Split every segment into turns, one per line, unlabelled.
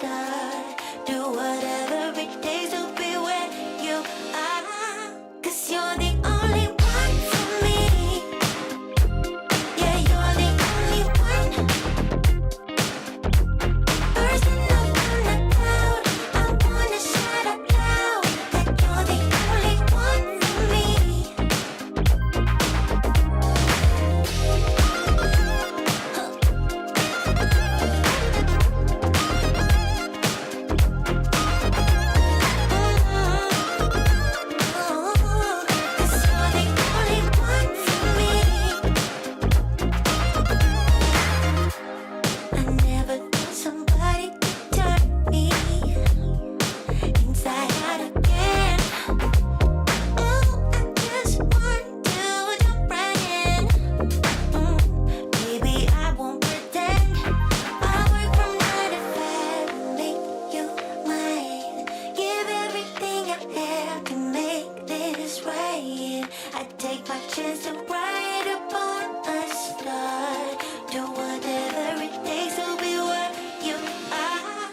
start. Do whatever it takes to be where you are. 'Cause you're the only one for me. Yeah, you're the only one. Person up on the cloud, I wanna shout out loud that you're the only one for me. I take my chance to ride upon a star. Do whatever it takes to be where you are.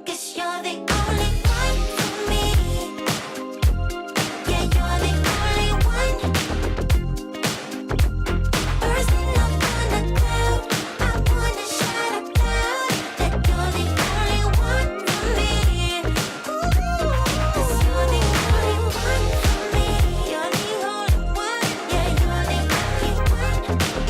'Cause you're the only one for me. Yeah, you're the only one. Person up on the cloud, I wanna shout out loud that you're the only one for me. Ooh, 'cause you're the only one for me. You're the only one. Yeah, you're the only one.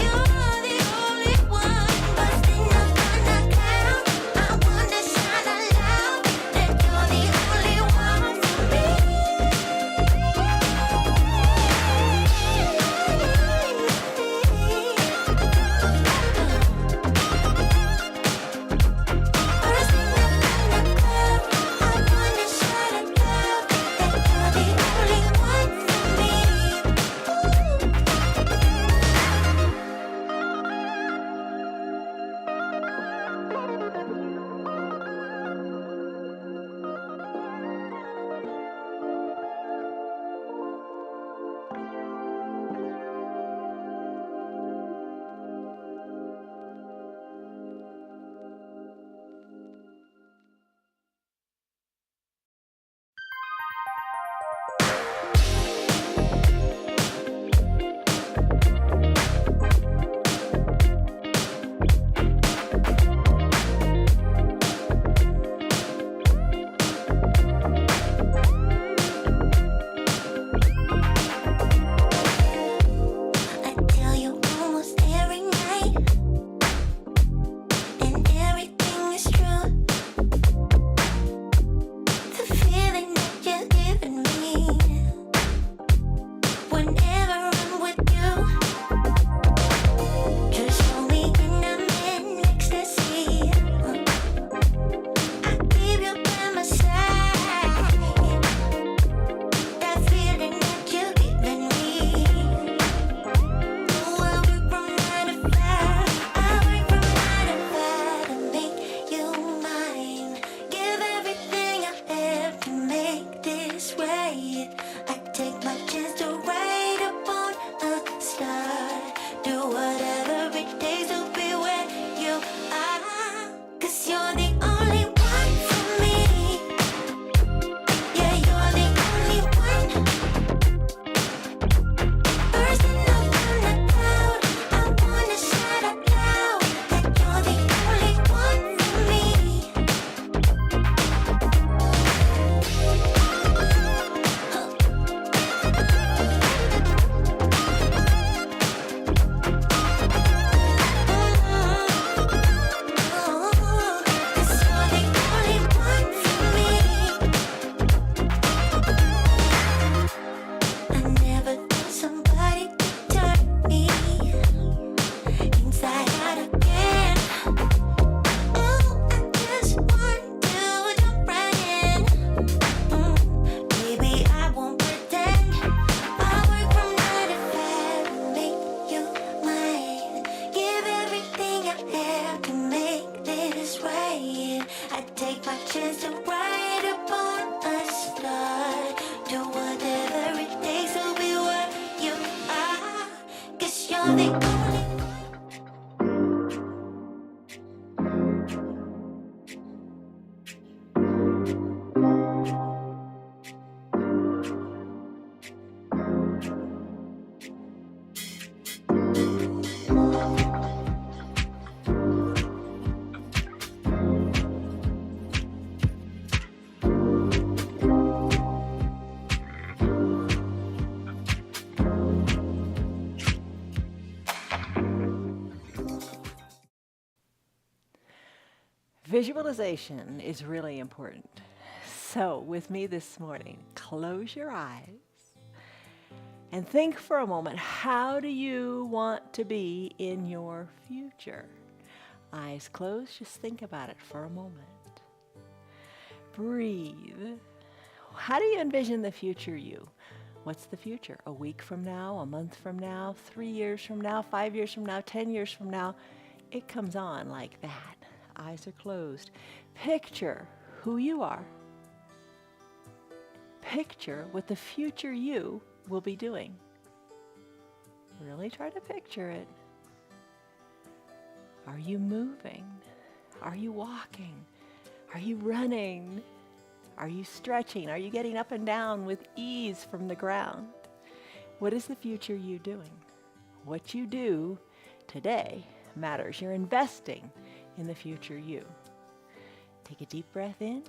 You're the only one. Busting up on the cloud, I wanna shout out loud that you're the only one for me. I tell you almost every night, and everything is true. The feeling that you're giving me whenever I'm with you, just hold me and I'm in ecstasy. I keep you by my side. That feeling that you're giving me. Oh, I work from 9 to 5. I work from 9 to 5 to make you mine. Give everything I have to make this right. I take my chance to ride upon a star. Do whatever it takes to be where you are. 'Cause you're the only one for me. Yeah, you're the only one. Person up on the cloud, I wanna shout out loud that you're the only one for me.
Visualization is really important. So, with me this morning, close your eyes and think for a moment, how do you want to be in your future? Eyes closed, just think about it for a moment. Breathe. How do you envision the future you? What's the future? A week from now, a month from now, 3 years from now, 5 years from now, 10 years from now? It comes on like that. Eyes are closed. Picture who you are. Picture what the future you will be doing. Really try to picture it. Are you moving? Are you walking? Are you running? Are you stretching? Are you getting up and down with ease from the ground? What is the future you doing? What you do today matters. You're investing in the future you. Take a deep breath in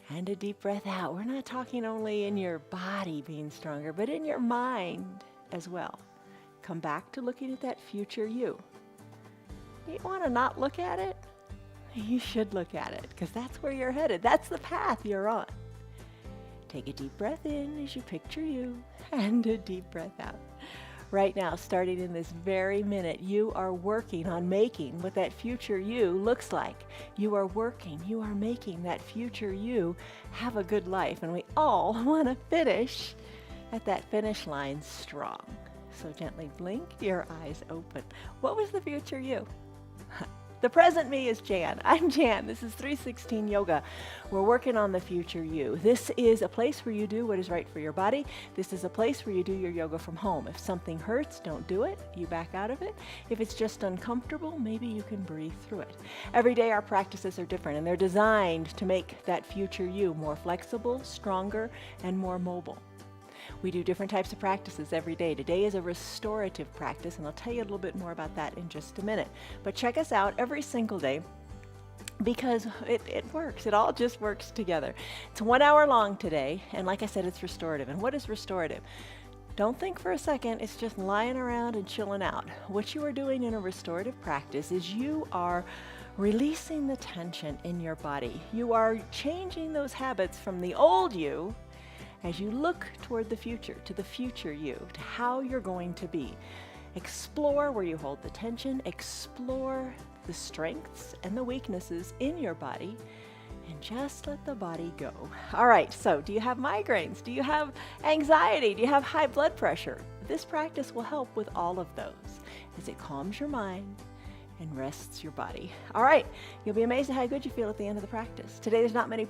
and a deep breath out. We're not talking only in your body being stronger, but in your mind as well. Come back to looking at that future you. You want to not look at it? You should look at it because that's where you're headed. That's the path you're on. Take a deep breath in as you picture you and a deep breath out. Right now, starting in this very minute, you are working on making what that future you looks like. You are working, you are making that future you have a good life. And we all want to finish at that finish line strong. So gently blink, your eyes open. What was the future you? The present me is Jan. I'm Jan. This is 316 Yoga. We're working on the future you. This is a place where you do what is right for your body. This is a place where you do your yoga from home. If something hurts, don't do it. You back out of it. If it's just uncomfortable, maybe you can breathe through it. Every day our practices are different and they're designed to make that future you more flexible, stronger, and more mobile. We do different types of practices every day. Today is a restorative practice, and I'll tell you a little bit more about that in just a minute. But check us out every single day because it works. It all just works together. It's 1 hour long today, and like I said, it's restorative. And what is restorative? Don't think for a second it's just lying around and chilling out. What you are doing in a restorative practice is you are releasing the tension in your body. You are changing those habits from the old you as you look toward the future, to the future you, to how you're going to be. Explore where you hold the tension, explore the strengths and the weaknesses in your body, and just let the body go. All right, so do you have migraines? Do you have anxiety? Do you have high blood pressure? This practice will help with all of those as it calms your mind and rests your body. All right, you'll be amazed at how good you feel at the end of the practice. Today there's not many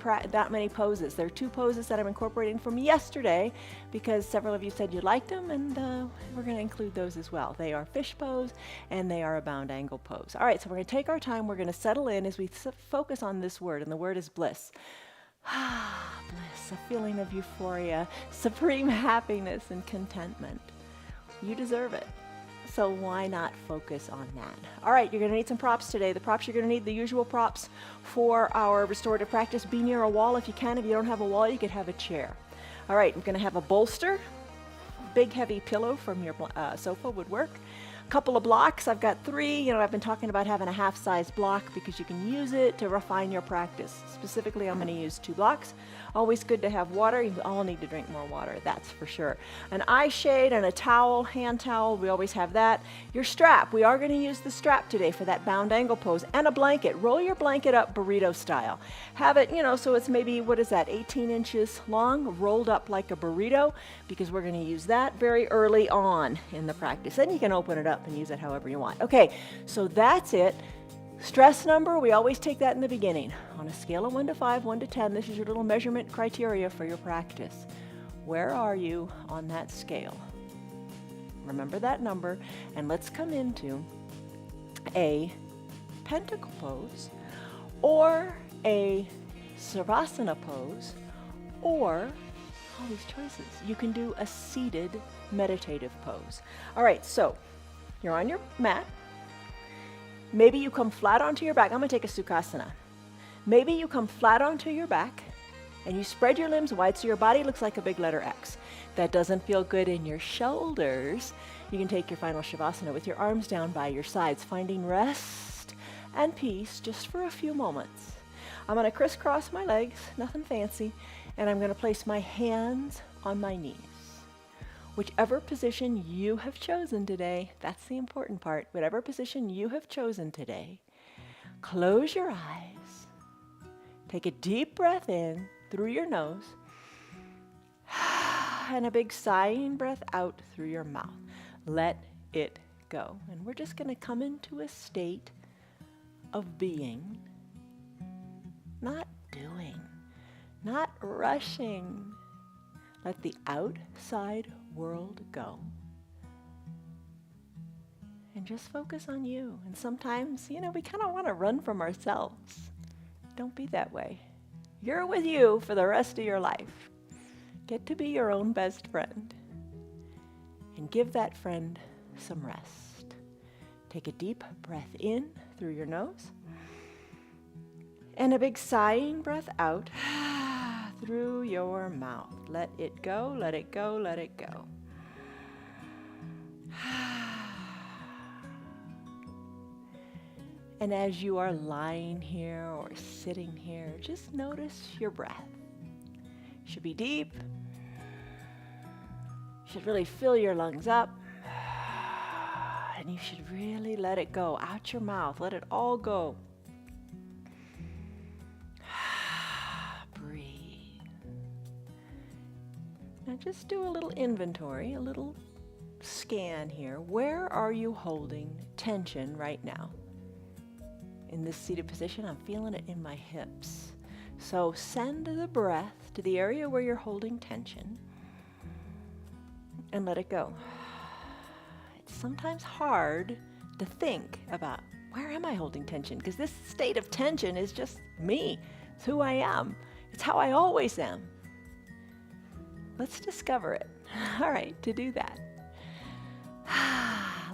poses. There are 2 poses that I'm incorporating from yesterday because several of you said you liked them, and we're going to include those as well. They are fish pose and they are a bound angle pose. All right, so we're going to take our time. We're going to settle in as we focus on this word, and the word is bliss. Bliss, a feeling of euphoria, supreme happiness and contentment. You deserve it. So why not focus on that? All right, you're going to need some props today. The props you're going to need, the usual props for our restorative practice. Be near a wall if you can. If you don't have a wall, you could have a chair. All right, I'm going to have a bolster. Big heavy pillow from your sofa would work. A couple of blocks. I've got 3. I've been talking about having a half-size block because you can use it to refine your practice. Specifically, I'm going to use 2 blocks. Always good to have water. You all need to drink more water, that's for sure. An eye shade and a towel, hand towel, we always have that. Your strap, we are going to use the strap today for that bound angle pose, and a blanket. Roll your blanket up burrito style. Have it, so it's maybe, 18 inches long, rolled up like a burrito, because we're going to use that very early on in the practice. Then you can open it up and use it however you want. Okay, so that's it. Stress number, we always take that in the beginning. On a scale of 1 to 5, 1 to 10, this is your little measurement criteria for your practice. Where are you on that scale? Remember that number, and let's come into a pentacle pose, or a savasana pose, or all these choices. You can do a seated meditative pose. All right, so you're on your mat. Maybe you come flat onto your back. I'm going to take a Sukhasana. Maybe you come flat onto your back and you spread your limbs wide so your body looks like a big letter X. That doesn't feel good in your shoulders. You can take your final Shavasana with your arms down by your sides, finding rest and peace just for a few moments. I'm going to crisscross my legs, nothing fancy, and I'm going to place my hands on my knees. Whichever position you have chosen today, that's the important part, whatever position you have chosen today, close your eyes, take a deep breath in through your nose, and a big sighing breath out through your mouth. Let it go. And we're just going to come into a state of being, not doing, not rushing. Let the outside world go. And just focus on you. And sometimes, we kind of want to run from ourselves. Don't be that way. You're with you for the rest of your life. Get to be your own best friend. And give that friend some rest. Take a deep breath in through your nose. And a big sighing breath out through your mouth. Let it go, let it go, let it go. And as you are lying here or sitting here, just notice your breath. It should be deep. You should really fill your lungs up. And you should really let it go out your mouth. Let it all go. Breathe. Now just do a little inventory, a little scan here. Where are you holding tension right now? In this seated position, I'm feeling it in my hips. So send the breath to the area where you're holding tension and let it go. It's sometimes hard to think about, where am I holding tension? Because this state of tension is just me. It's who I am. It's how I always am. Let's discover it. All right, to do that,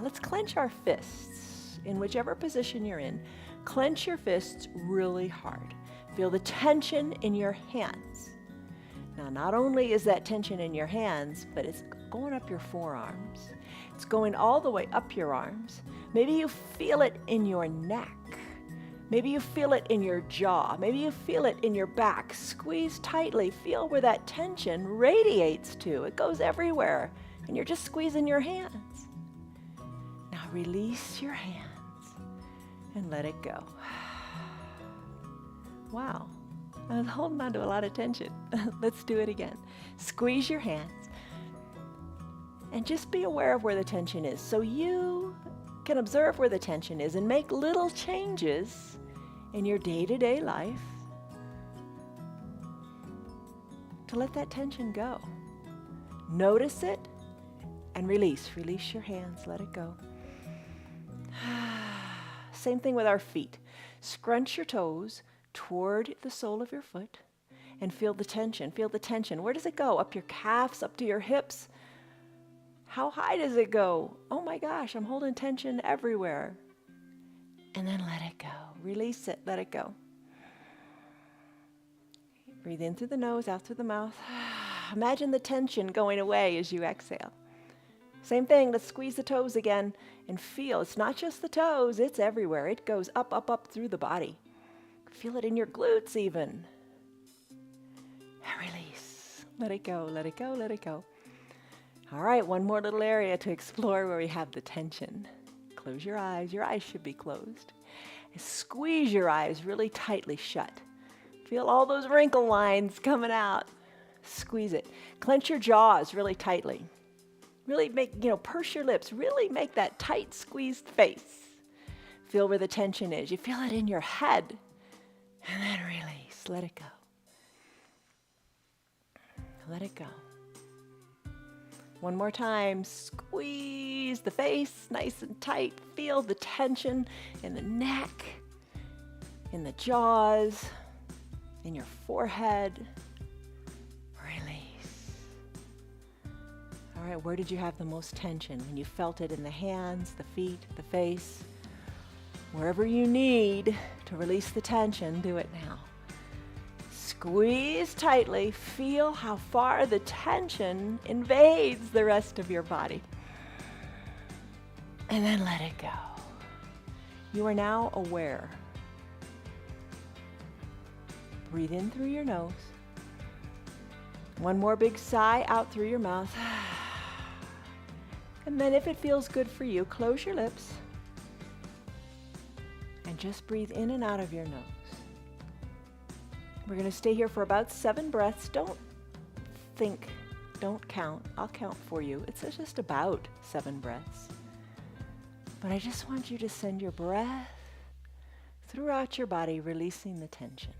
let's clench our fists in whichever position you're in. Clench your fists really hard. Feel the tension in your hands. Now, not only is that tension in your hands, but it's going up your forearms. It's going all the way up your arms. Maybe you feel it in your neck. Maybe you feel it in your jaw. Maybe you feel it in your back. Squeeze tightly. Feel where that tension radiates to. It goes everywhere, and you're just squeezing your hands. Now release your hands and let it go. Wow, I was holding on to a lot of tension. Let's do it again. Squeeze your hands and just be aware of where the tension is so you can observe where the tension is and make little changes in your day-to-day life to let that tension go. Notice it and release. Release your hands, let it go. Same thing with our feet. Scrunch your toes toward the sole of your foot and feel the tension. Feel the tension. Where does it go? Up your calves, up to your hips? How high does it go? Oh my gosh, I'm holding tension everywhere. And then let it go. Release it. Let it go. Breathe in through the nose, out through the mouth. Imagine the tension going away as you exhale. Same thing, let's squeeze the toes again and feel. It's not just the toes, it's everywhere. It goes up, up, up through the body. Feel it in your glutes even. Release. Let it go, let it go, let it go. All right, one more little area to explore where we have the tension. Close your eyes. Your eyes should be closed. And squeeze your eyes really tightly shut. Feel all those wrinkle lines coming out. Squeeze it. Clench your jaws really tightly. Really make, purse your lips. Really make that tight squeezed face. Feel where the tension is. You feel it in your head. And then release. Let it go. Let it go. One more time. Squeeze the face nice and tight. Feel the tension in the neck, in the jaws, in your forehead. All right, where did you have the most tension? When you felt it in the hands, the feet, the face, wherever you need to release the tension, do it now. Squeeze tightly. Feel how far the tension invades the rest of your body. And then let it go. You are now aware. Breathe in through your nose. One more big sigh out through your mouth. And then if it feels good for you, close your lips and just breathe in and out of your nose. We're going to stay here for about 7 breaths. Don't think, don't count. I'll count for you. It's just about 7 breaths. But I just want you to send your breath throughout your body, releasing the tension.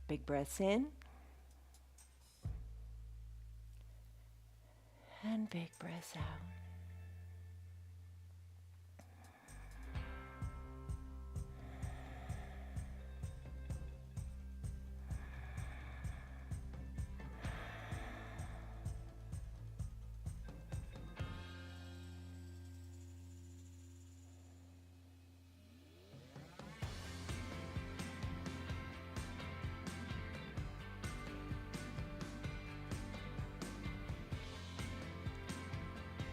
Big breaths in. And big breaths out.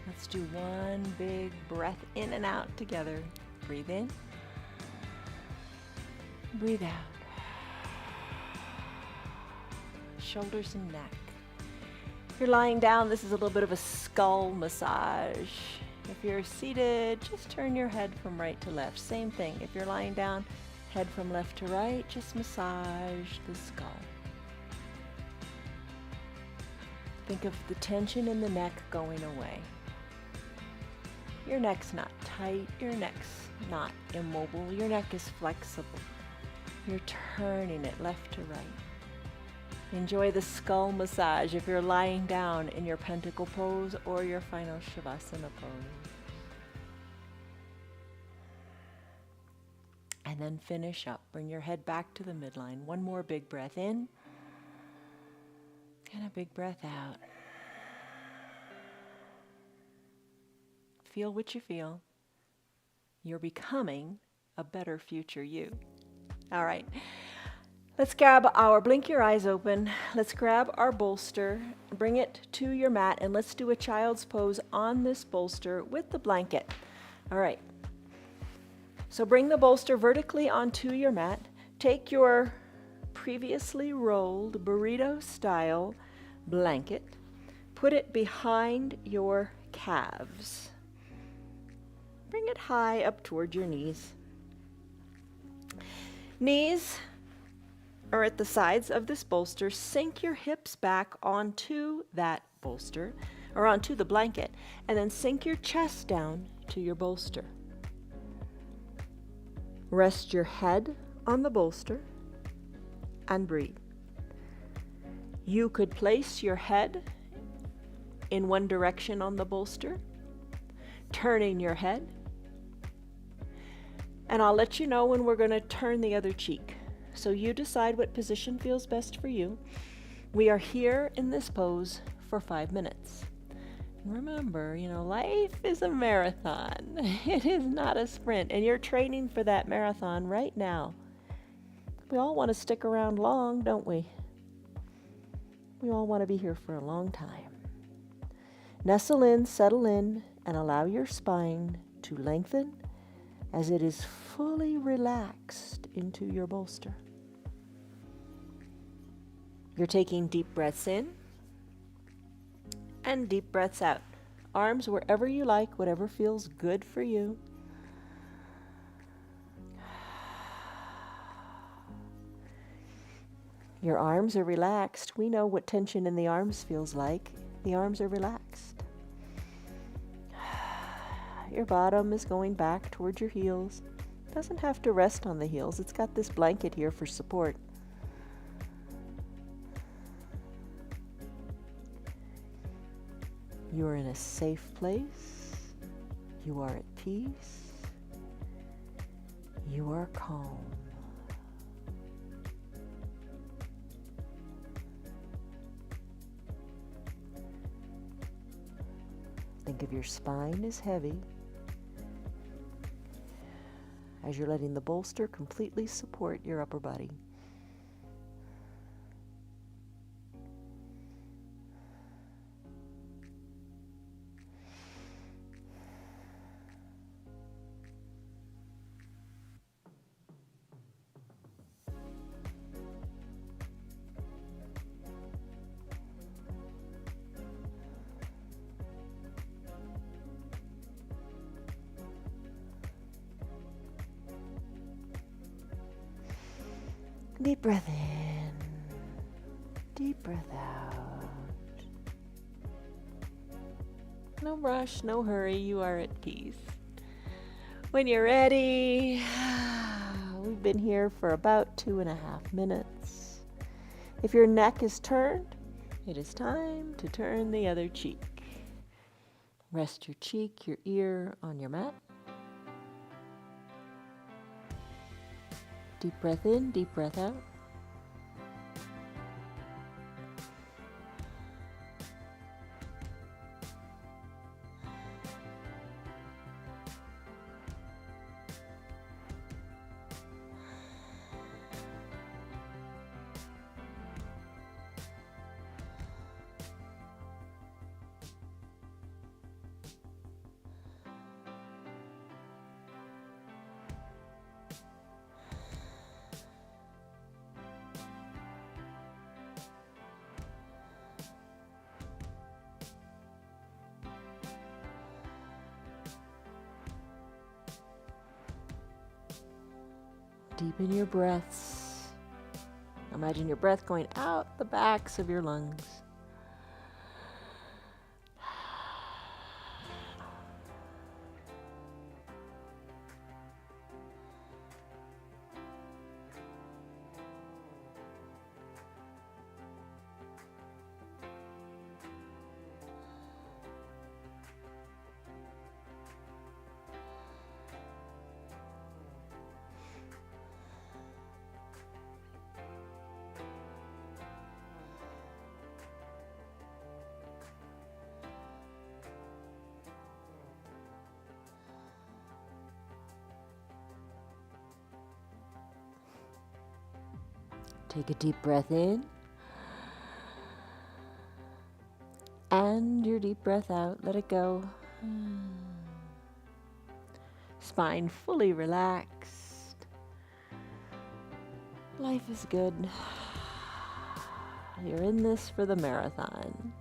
Let's do one big breath in and out together. Breathe in. Breathe out. Shoulders and neck. If you're lying down, this is a little bit of a skull massage. If you're seated, just turn your head from right to left. Same thing. If you're lying down, head from left to right, just massage the skull. Think of the tension in the neck going away. Your neck's not tight, your neck's not immobile, your neck is flexible. You're turning it left to right. Enjoy the skull massage if you're lying down in your pentacle pose or your final Shavasana pose. And then finish up. Bring your head back to the midline. One more big breath in and a big breath out. Feel what you feel. You're becoming a better future you. All right. Let's blink your eyes open. Let's grab our bolster, bring it to your mat, and let's do a child's pose on this bolster with the blanket. All right. So bring the bolster vertically onto your mat. Take your previously rolled burrito style blanket, put it behind your calves. Bring it high up toward your knees. Knees are at the sides of this bolster. Sink your hips back onto that bolster, or onto the blanket, and then sink your chest down to your bolster. Rest your head on the bolster and breathe. You could place your head in one direction on the bolster, turning your head, and I'll let you know when we're going to turn the other cheek. So you decide what position feels best for you. We are here in this pose for 5 minutes. Remember, life is a marathon. It is not a sprint, and you're training for that marathon right now. We all want to stick around long, don't we? We all want to be here for a long time. Nestle in, settle in, and allow your spine to lengthen as it is fully relaxed into your bolster. You're taking deep breaths in and deep breaths out. Arms wherever you like, whatever feels good for you. Your arms are relaxed. We know what tension in the arms feels like. The arms are relaxed. Your bottom is going back towards your heels. It doesn't have to rest on the heels. It's got this blanket here for support. You are in a safe place. You are at peace. You are calm. Think of your spine as heavy as you're letting the bolster completely support your upper body. Deep breath in. Deep breath out. No rush, no hurry. You are at peace. When you're ready, we've been here for about 2.5 minutes. If your neck is turned, it is time to turn the other cheek. Rest your cheek, your ear on your mat. Deep breath in, deep breath out. Deepen your breaths. Imagine your breath going out the backs of your lungs. Take a deep breath in. And your deep breath out. Let it go. Spine fully relaxed. Life is good. You're in this for the marathon.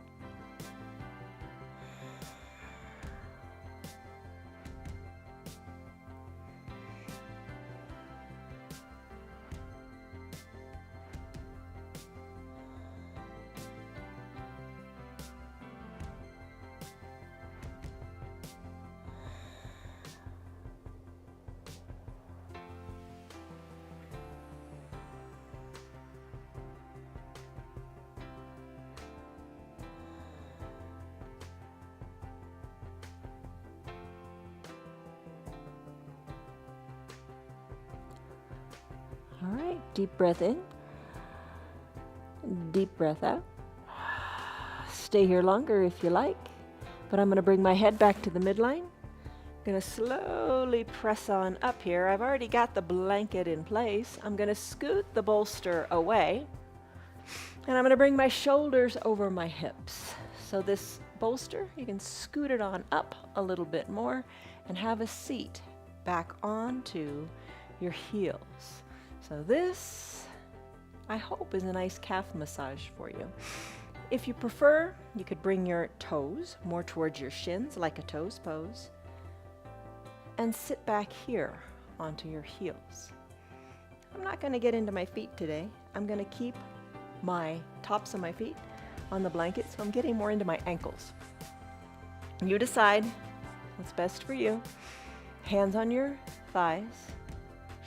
All right, deep breath in, deep breath out. Stay here longer if you like, but I'm going to bring my head back to the midline. I'm going to slowly press on up here. I've already got the blanket in place. I'm going to scoot the bolster away, and I'm going to bring my shoulders over my hips. So this bolster, you can scoot it on up a little bit more and have a seat back onto your heels. So this, I hope, is a nice calf massage for you. If you prefer, you could bring your toes more towards your shins, like a toes pose, and sit back here onto your heels. I'm not going to get into my feet today. I'm going to keep my tops of my feet on the blanket, so I'm getting more into my ankles. You decide what's best for you. Hands on your thighs,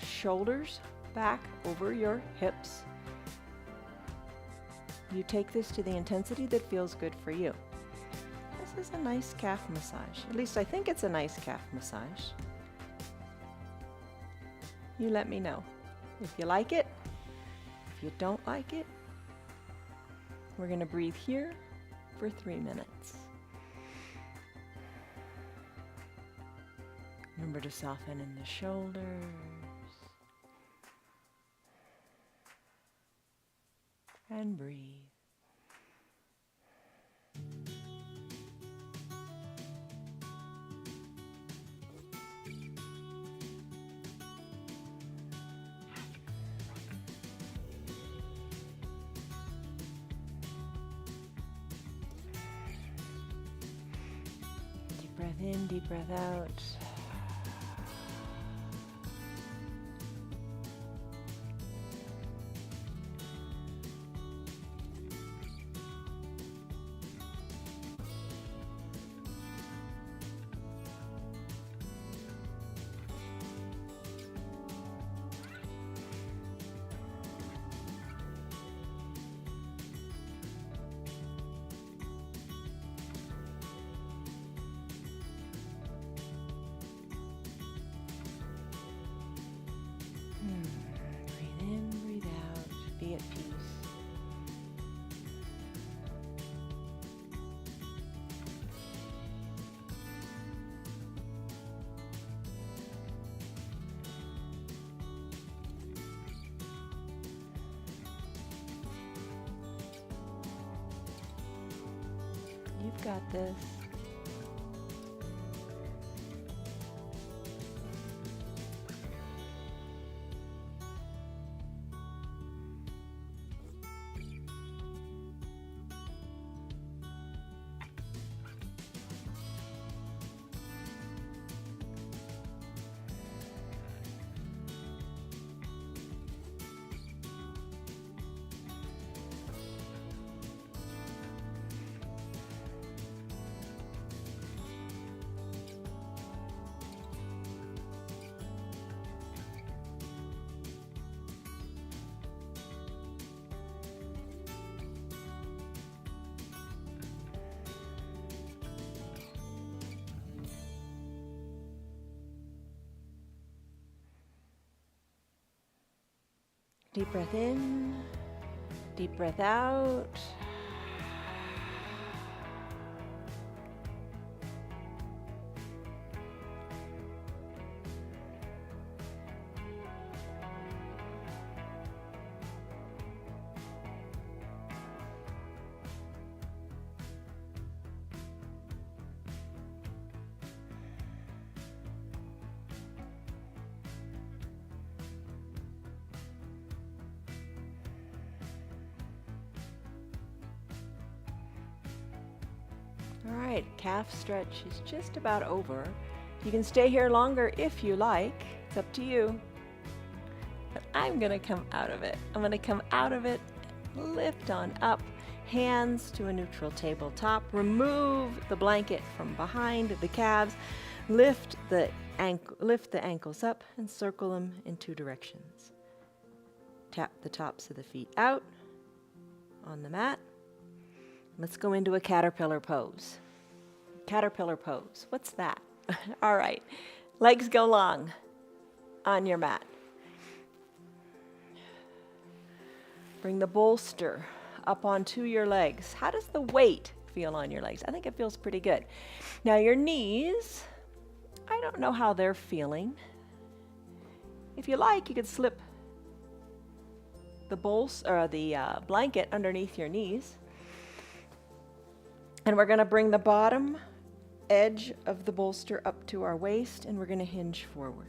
shoulders back over your hips. You take this to the intensity that feels good for you. This is a nice calf massage. At least I think it's a nice calf massage. You let me know if you like it. If you don't like it, we're going to breathe here for 3 minutes. Remember to soften in the shoulders. And breathe. Deep breath in, deep breath out. be at peace. You've got this. Deep breath in, deep breath out. All right, calf stretch is just about over. You can stay here longer if you like. It's up to you. But I'm going to come out of it. I'm going to come out of it, lift on up, hands to a neutral tabletop. Remove the blanket from behind the calves. Lift the ankles up and circle them in two directions. Tap the tops of the feet out on the mat. Let's go into a caterpillar pose. Caterpillar pose. What's that? All right. Legs go long on your mat. Bring the bolster up onto your legs. How does the weight feel on your legs? I think it feels pretty good. Now your knees, I don't know how they're feeling. If you like, you could slip the blanket underneath your knees. And we're going to bring the bottom edge of the bolster up to our waist, and we're going to hinge forward.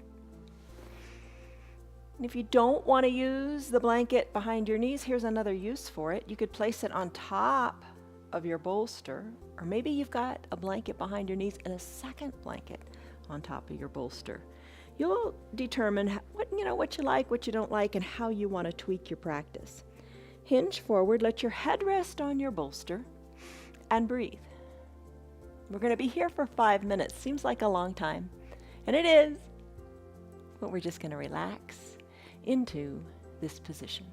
And if you don't want to use the blanket behind your knees, here's another use for it. You could place it on top of your bolster, or maybe you've got a blanket behind your knees and a second blanket on top of your bolster. You'll determine what you like, what you don't like, and how you want to tweak your practice. Hinge forward, let your head rest on your bolster, and breathe. We're going to be here for 5 minutes. Seems like a long time, and it is, but we're just going to relax into this position.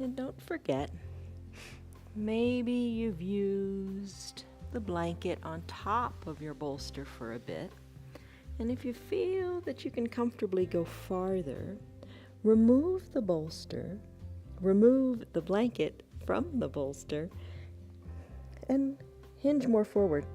And don't forget, maybe you've used the blanket on top of your bolster for a bit. And if you feel that you can comfortably go farther, remove the bolster, remove the blanket from the bolster, and hinge more forward.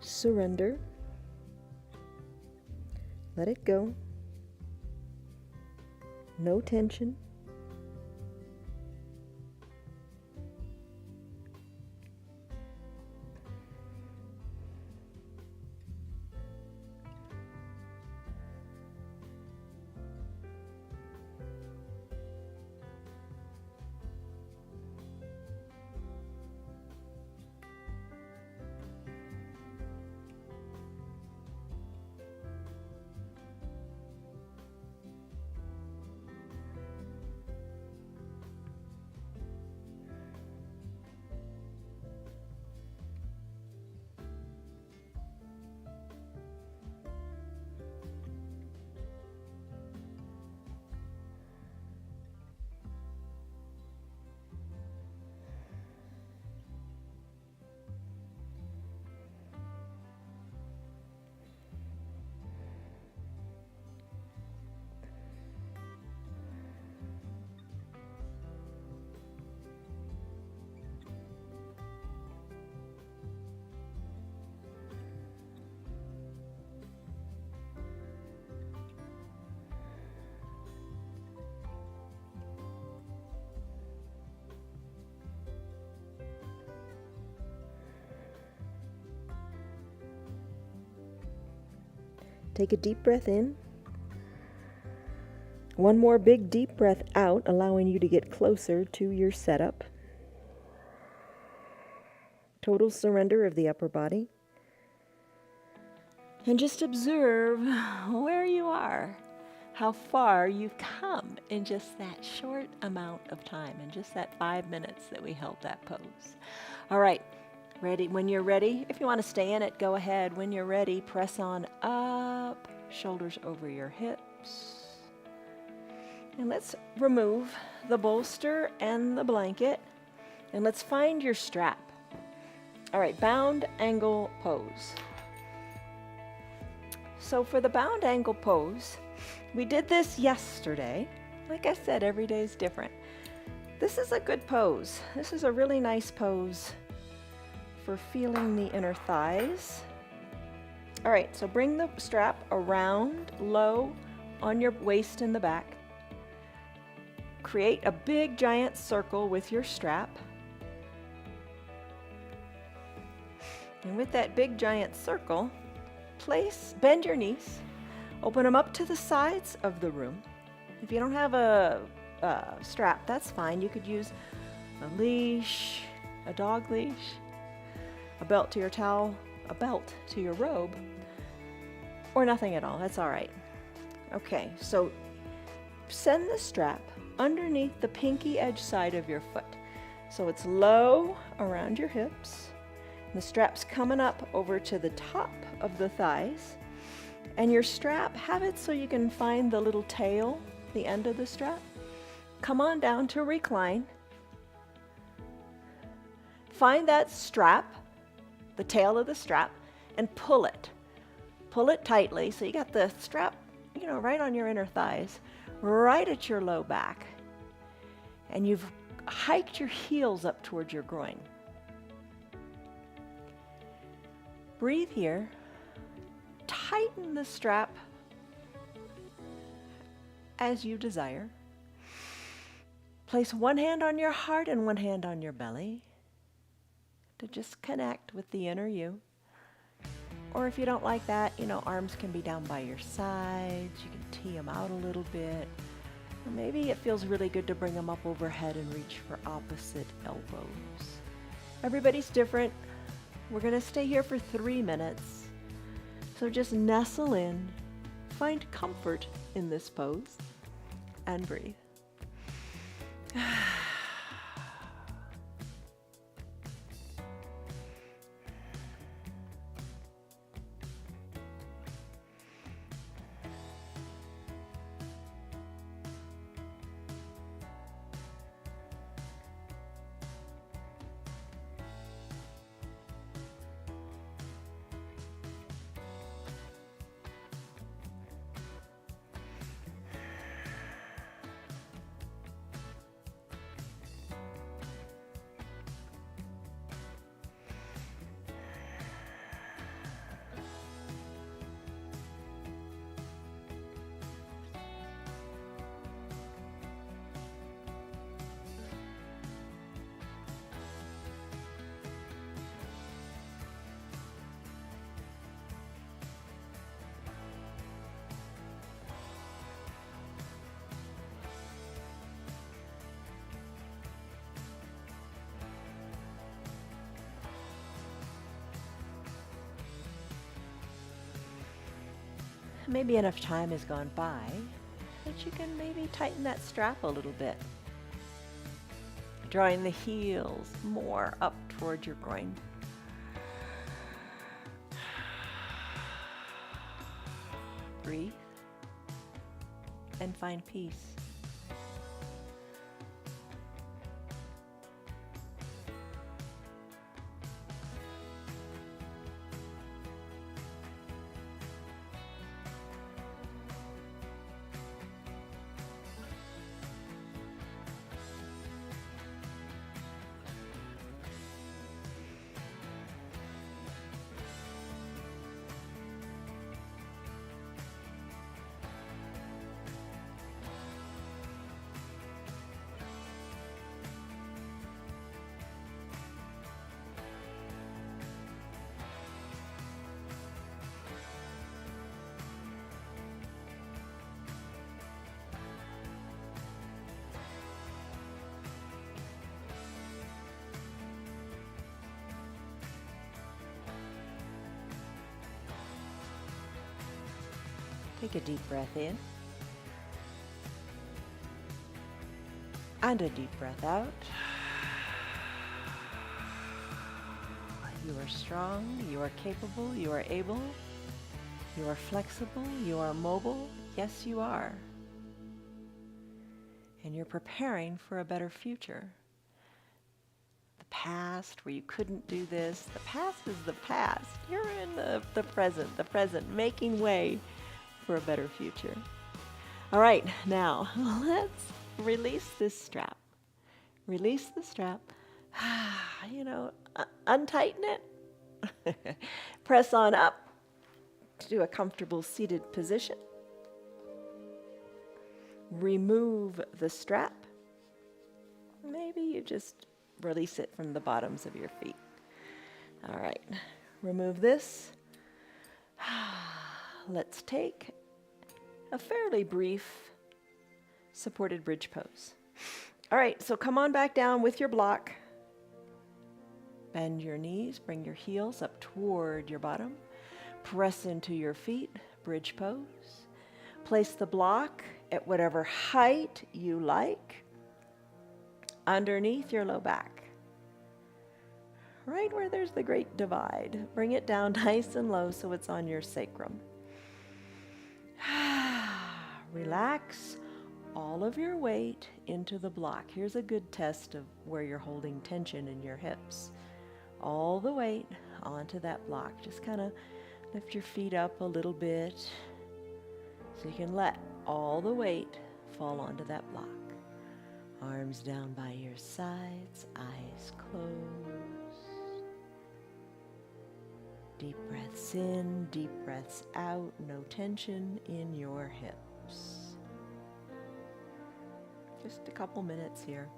Surrender. Let it go. No tension. Take a deep breath in. One more big deep breath out, allowing you to get closer to your setup. Total surrender of the upper body. And just observe where you are, how far you've come in just that short amount of time, in just that 5 minutes that we held that pose. All right, ready? When you're ready, if you want to stay in it, go ahead. When you're ready, press on up, shoulders over your hips. And let's remove the bolster and the blanket, and let's find your strap. All right, bound angle pose. So for the bound angle pose, we did this yesterday. Like I said, every day is different. This is a good pose. This is a really nice pose for feeling the inner thighs. All right, so bring the strap around low on your waist in the back. Create a big giant circle with your strap. And with that big giant circle, bend your knees, open them up to the sides of the room. If you don't have a strap, that's fine. You could use a leash, a dog leash, a belt to your towel, a belt to your robe, or nothing at all. That's all right. Okay, so send the strap underneath the pinky edge side of your foot. So it's low around your hips. The strap's coming up over to the top of the thighs. And your strap, have it so you can find the little tail, the end of the strap. come on down to recline. Find that strap, the tail of the strap, and pull it. Pull it tightly so you got the strap, right on your inner thighs, right at your low back. And you've hiked your heels up towards your groin. Breathe here. Tighten the strap as you desire. Place one hand on your heart and one hand on your belly to just connect with the inner you. Or if you don't like that, arms can be down by your sides. You can tee them out a little bit. Or maybe it feels really good to bring them up overhead and reach for opposite elbows. Everybody's different. We're going to stay here for 3 minutes. So just nestle in, find comfort in this pose, and breathe. Maybe enough time has gone by that you can maybe tighten that strap a little bit. Drawing the heels more up toward your groin. Breathe and find peace. Take a deep breath in and a deep breath out. You are strong, you are capable, you are able, you are flexible, you are mobile. Yes, you are. And you're preparing for a better future. The past where you couldn't do this, the past is the past. You're in the present, making way for a better future. All right, now let's release this strap. Release the strap. Untighten it. Press on up to a comfortable seated position. Remove the strap. Maybe you just release it from the bottoms of your feet. All right, remove this. Let's take a fairly brief supported bridge pose. All right, so come on back down with your block. Bend your knees, bring your heels up toward your bottom. Press into your feet, bridge pose. Place the block at whatever height you like underneath your low back. Right where there's the great divide. Bring it down nice and low so it's on your sacrum. Relax all of your weight into the block. Here's a good test of where you're holding tension in your hips. All the weight onto that block. Just kind of lift your feet up a little bit so you can let all the weight fall onto that block. Arms down by your sides, eyes closed. Deep breaths in, deep breaths out, no tension in your hips. Just a couple minutes here.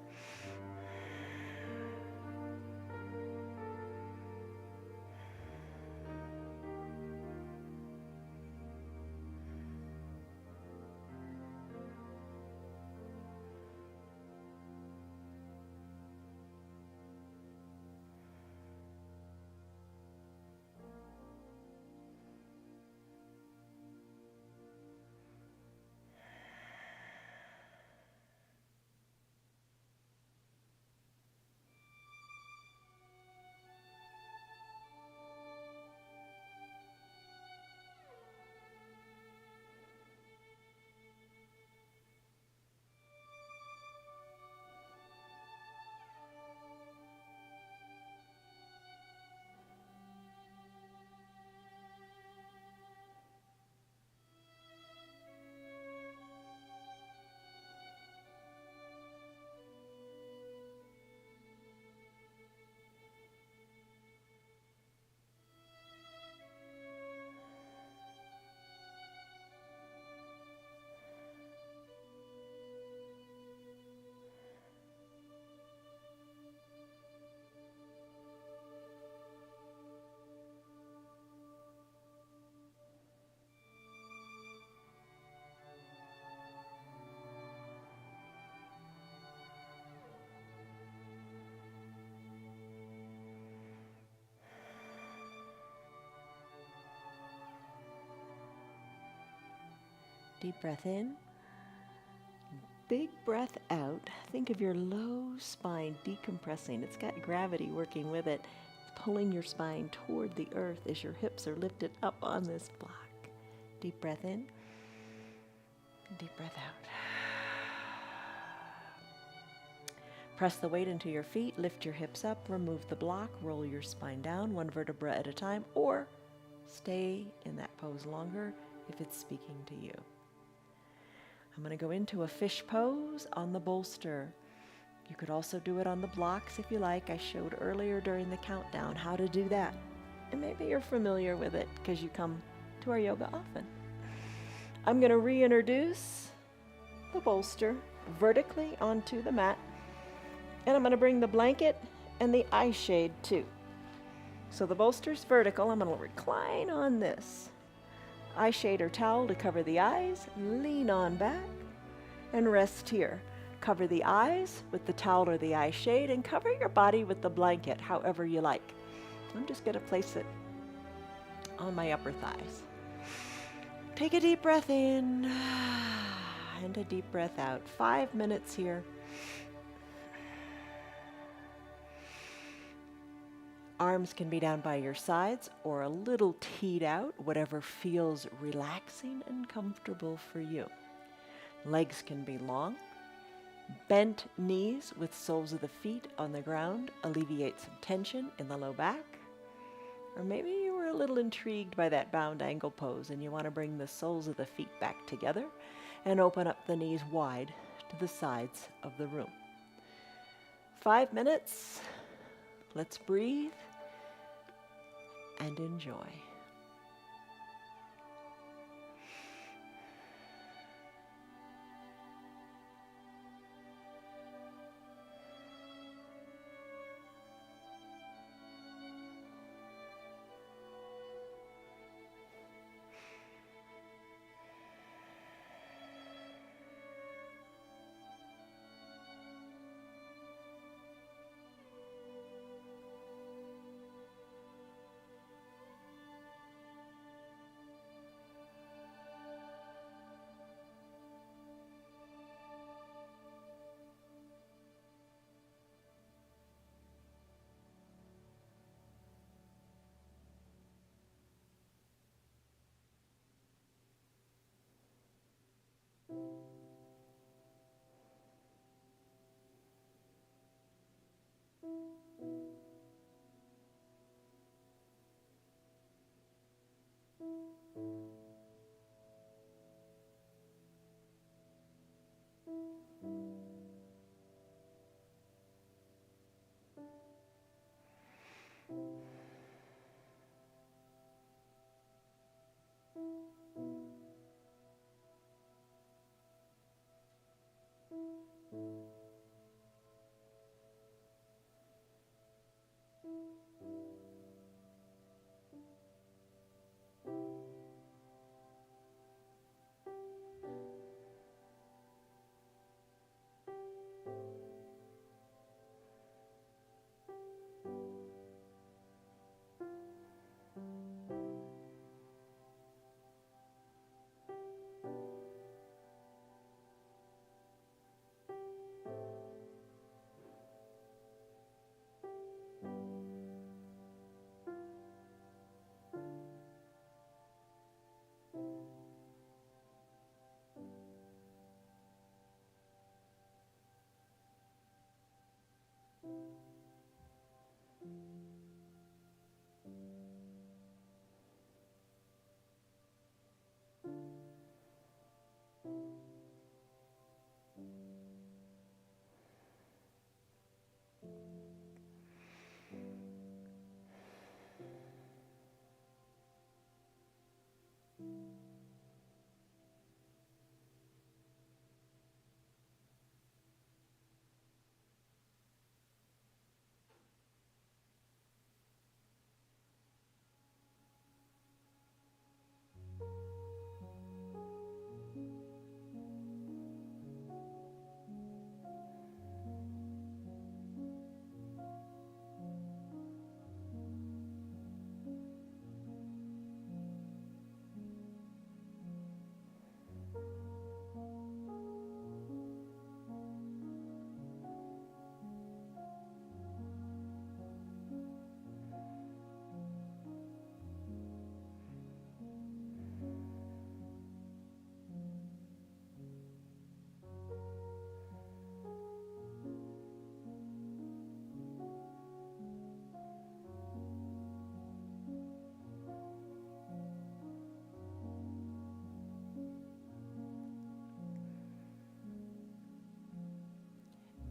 Deep breath in. Big breath out. Think of your low spine decompressing. It's got gravity working with it, pulling your spine toward the earth as your hips are lifted up on this block. Deep breath in. Deep breath out. Press the weight into your feet, lift your hips up, remove the block, roll your spine down one vertebra at a time, or stay in that pose longer if it's speaking to you. I'm going to go into a fish pose on the bolster. You could also do it on the blocks if you like. I showed earlier during the countdown how to do that. And maybe you're familiar with it because you come to our yoga often. I'm going to reintroduce the bolster vertically onto the mat. And I'm going to bring the blanket and the eye shade too. So the bolster's vertical. I'm going to recline on this. Eye shade or towel to cover the eyes, lean on back, and rest here. Cover the eyes with the towel or the eye shade, and cover your body with the blanket, however you like. I'm just going to place it on my upper thighs. Take a deep breath in, and a deep breath out. 5 minutes here. Arms can be down by your sides or a little teed out, whatever feels relaxing and comfortable for you. Legs can be long. Bent knees with soles of the feet on the ground alleviate some tension in the low back. Or maybe you were a little intrigued by that bound angle pose and you want to bring the soles of the feet back together and open up the knees wide to the sides of the room. 5 minutes. Let's breathe and enjoy.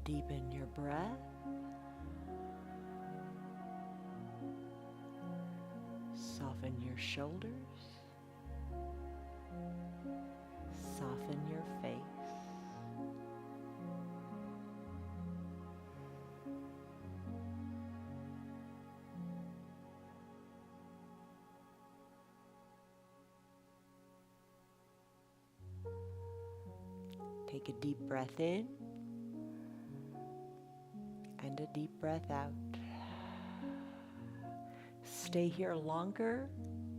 Deepen your breath. Soften your shoulders. Soften your face. Take a deep breath in and a deep breath out. Stay here longer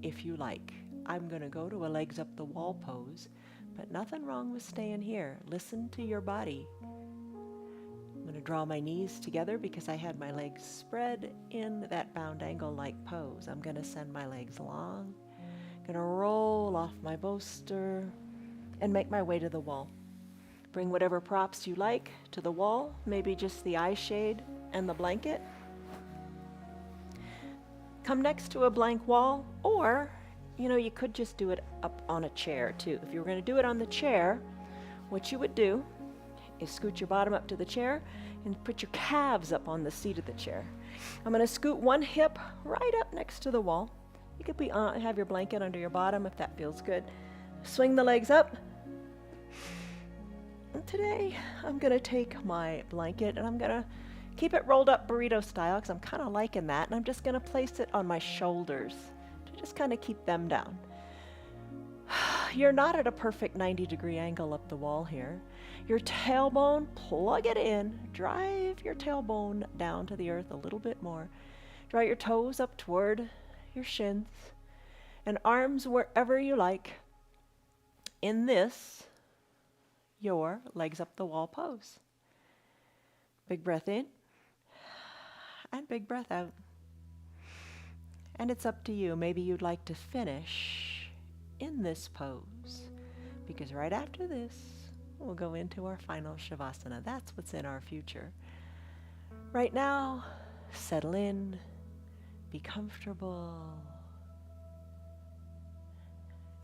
if you like. I'm going to go to a legs up the wall pose, but nothing wrong with staying here. Listen to your body. I'm going to draw my knees together because I had my legs spread in that bound angle-like pose. I'm going to send my legs long. I'm going to roll off my bolster and make my way to the wall. Bring whatever props you like to the wall, maybe just the eye shade and the blanket. Come next to a blank wall, or, you could just do it up on a chair too. If you were going to do it on the chair, what you would do is scoot your bottom up to the chair and put your calves up on the seat of the chair. I'm going to scoot one hip right up next to the wall. You could have your blanket under your bottom if that feels good. Swing the legs up. And today, I'm going to take my blanket and I'm going to keep it rolled up burrito style because I'm kind of liking that. And I'm just going to place it on my shoulders to just kind of keep them down. You're not at a perfect 90-degree angle up the wall here. Your tailbone, plug it in. Drive your tailbone down to the earth a little bit more. Draw your toes up toward your shins and arms wherever you like. In this, your legs up the wall pose. Big breath in and big breath out. And it's up to you. Maybe you'd like to finish in this pose because right after this, we'll go into our final Shavasana. That's what's in our future. Right now, settle in, be comfortable,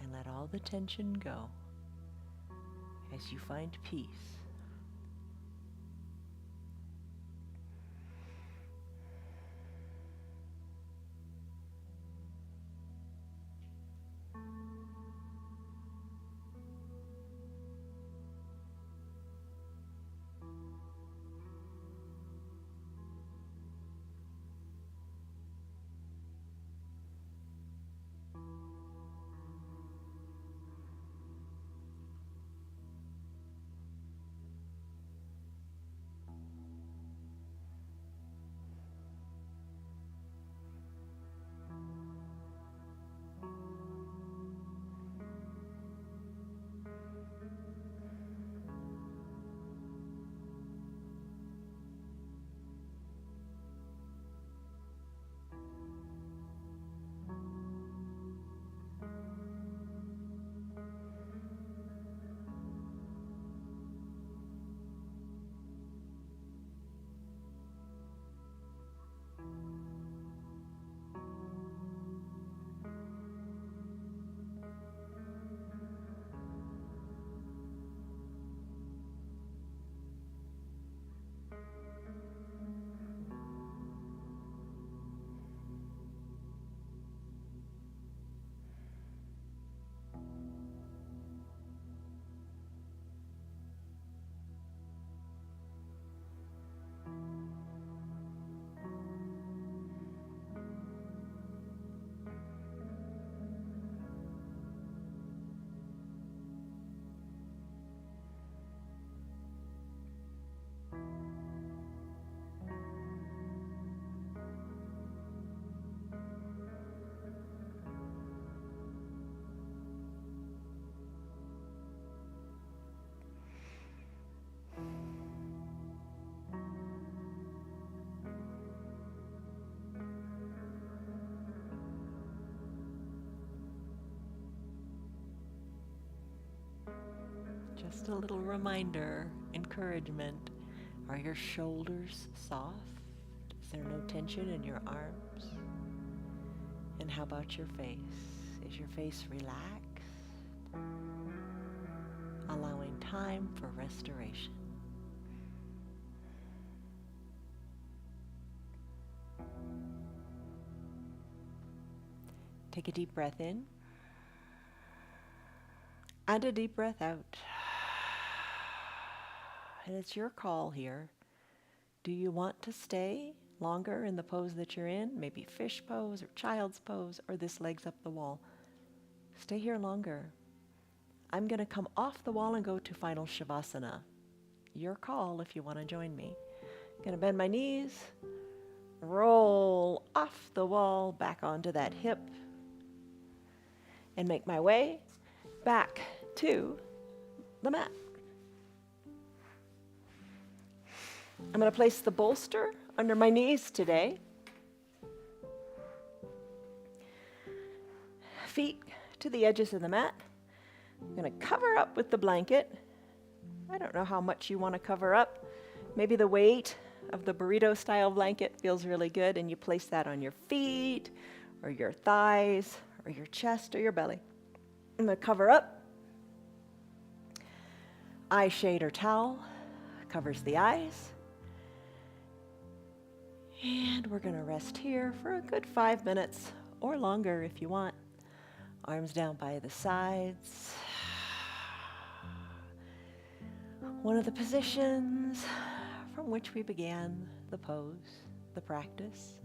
and let all the tension go as you find peace. Just a little reminder, encouragement. Are your shoulders soft? Is there no tension in your arms? And how about your face? Is your face relaxed? Allowing time for restoration. Take a deep breath in and a deep breath out. And it's your call here. Do you want to stay longer in the pose that you're in? Maybe fish pose or child's pose or this legs up the wall. Stay here longer. I'm going to come off the wall and go to final Shavasana. Your call if you want to join me. I'm going to bend my knees, roll off the wall back onto that hip, and make my way back to the mat. I'm going to place the bolster under my knees today. Feet to the edges of the mat. I'm going to cover up with the blanket. I don't know how much you want to cover up. Maybe the weight of the burrito style blanket feels really good, and you place that on your feet or your thighs or your chest or your belly. I'm going to cover up. Eye shade or towel covers the eyes. And we're going to rest here for a good 5 minutes or longer if you want. Arms down by the sides. One of the positions from which we began the pose, the practice.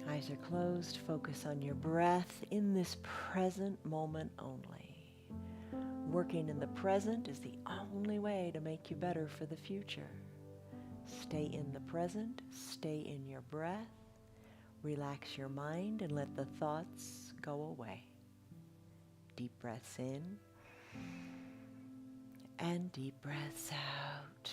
Eyes are closed. Focus on your breath in this present moment only. Working in the present is the only way to make you better for the future. Stay in the present, stay in your breath, relax your mind and let the thoughts go away. Deep breaths in and deep breaths out.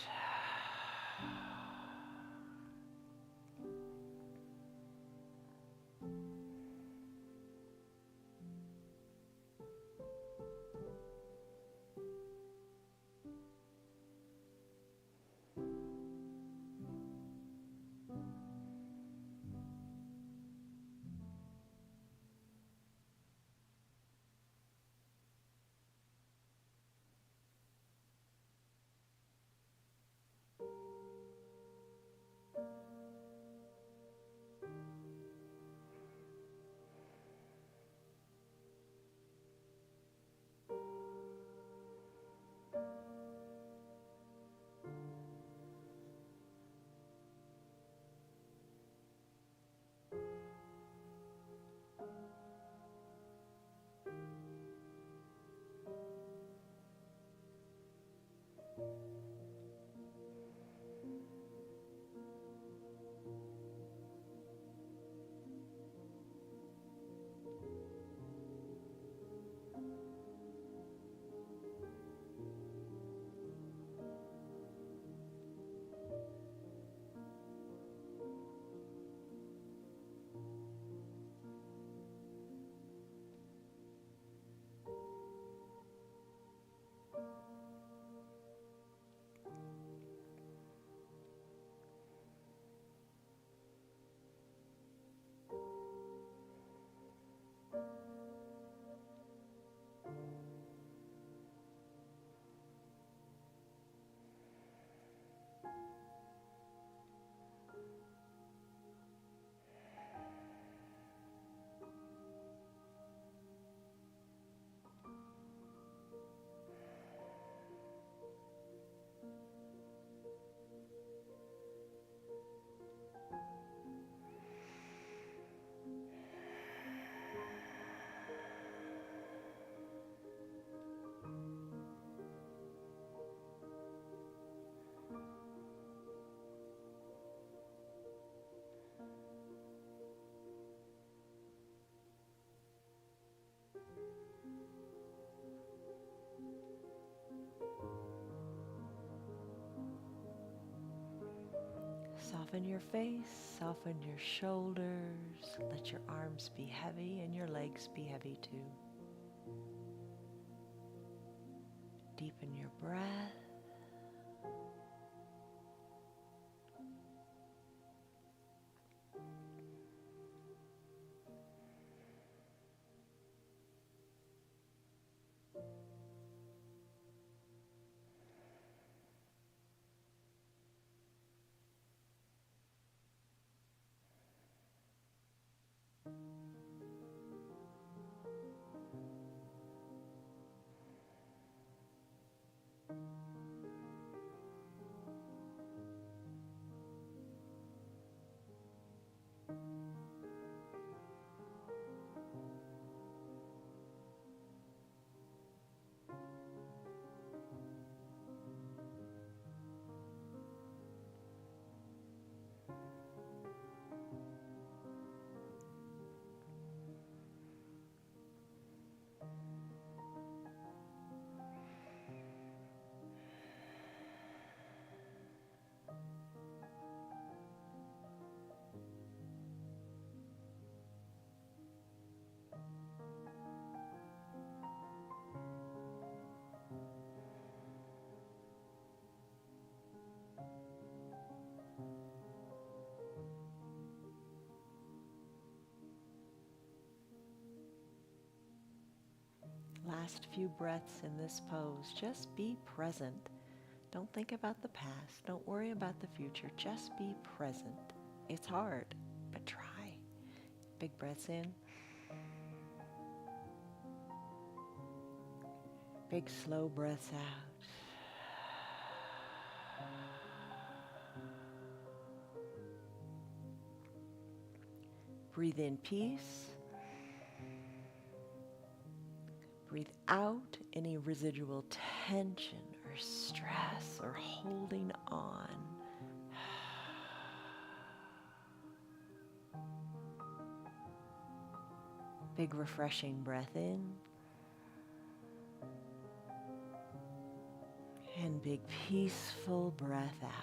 Soften your face, soften your shoulders. Let your arms be heavy and your legs be heavy too. Deepen your breath. last few breaths in this pose. Just be present. Don't think about the past. Don't worry about the future. Just be present. It's hard, but try. Big breaths in. Big slow breaths out. Breathe in peace. Breathe out any residual tension or stress or holding on. Big refreshing breath in. And big peaceful breath out.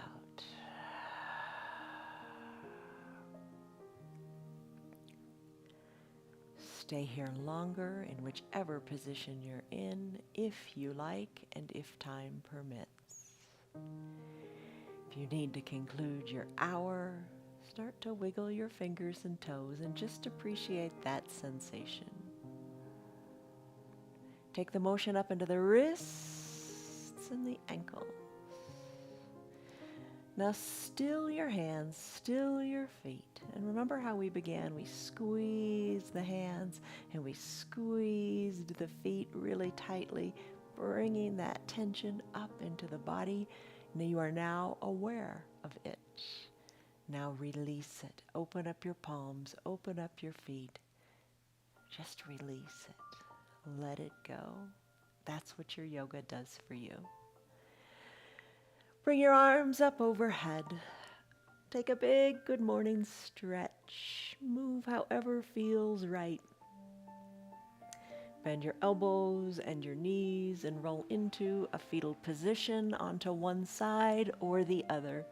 Stay here longer in whichever position you're in, if you like and if time permits. If you need to conclude your hour, start to wiggle your fingers and toes and just appreciate that sensation. Take the motion up into the wrists and the ankles. Now still your hands, still your feet. And remember how we began? We squeezed the hands and we squeezed the feet really tightly, bringing that tension up into the body. And you are now aware of it. Now release it. Open up your palms, open up your feet. Just release it. Let it go. That's what your yoga does for you. Bring your arms up overhead. Take a big good morning stretch. Move however feels right. Bend your elbows and your knees and roll into a fetal position onto one side or the other.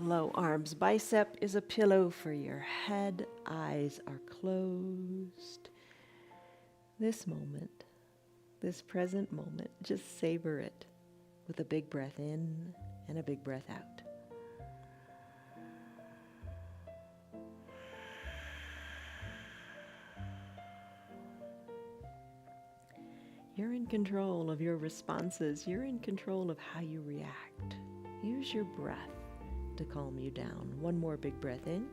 Low arms bicep is a pillow for your head. Eyes are closed. This moment, this present moment, just savor it with a big breath in and a big breath out. You're in control of your responses. You're in control of how you react. Use your breath to calm you down. One more big breath in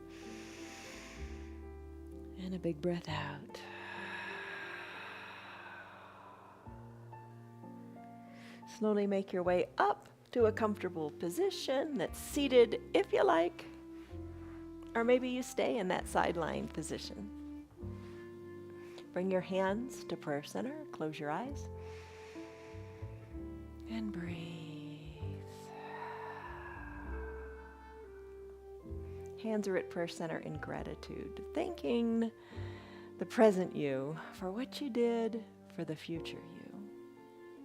and a big breath out. Slowly make your way up to a comfortable position that's seated if you like, or maybe you stay in that sideline position. Bring your hands to prayer center, close your eyes, and breathe. Hands are at prayer center in gratitude, thanking the present you for what you did for the future you.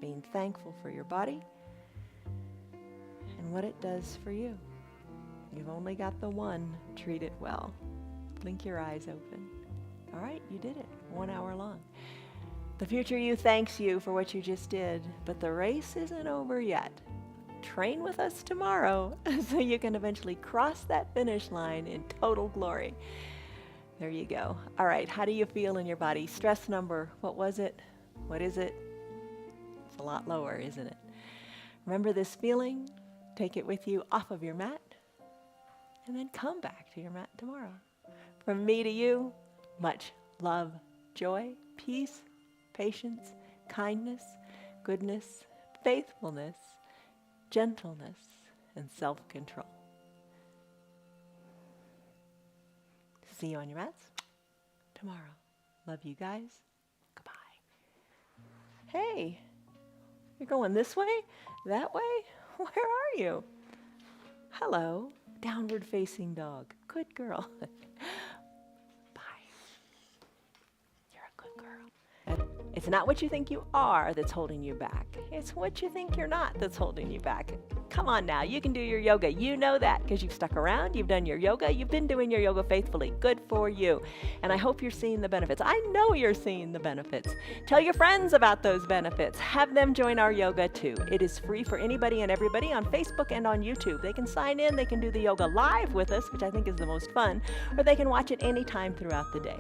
Being thankful for your body and what it does for you. You've only got the one. Treat it well. Blink your eyes open. All right, you did it. 1 hour long. The future you thanks you for what you just did, but the race isn't over yet. Train with us tomorrow so you can eventually cross that finish line in total glory. There you go. All right, how do you feel in your body? Stress number, what was it? What is it? It's a lot lower, isn't it? Remember this feeling, take it with you off of your mat, and then come back to your mat tomorrow. From me to you, much love, joy, peace, patience, kindness, goodness, faithfulness, gentleness, and self-control. See you on your mats tomorrow. Love you guys. Goodbye. Hey, you're going this way? That way? Where are you? Hello, downward facing dog. Good girl. Bye. You're a good girl. It's not what you think you are that's holding you back. It's what you think you're not that's holding you back. Come on now, you can do your yoga. You know that because you've stuck around, you've done your yoga, you've been doing your yoga faithfully. Good for you. And I hope you're seeing the benefits. I know you're seeing the benefits. Tell your friends about those benefits. Have them join our yoga too. It is free for anybody and everybody on Facebook and on YouTube. They can sign in, they can do the yoga live with us, which I think is the most fun, or they can watch it anytime throughout the day.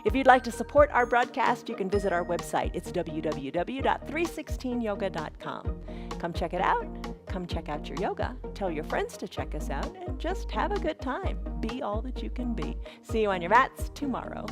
If you'd like to support our broadcast, you can visit our website. It's www.316yoga.com. Come check it out. Come check out your yoga. Tell your friends to check us out and just have a good time. Be all that you can be. See you on your mats tomorrow.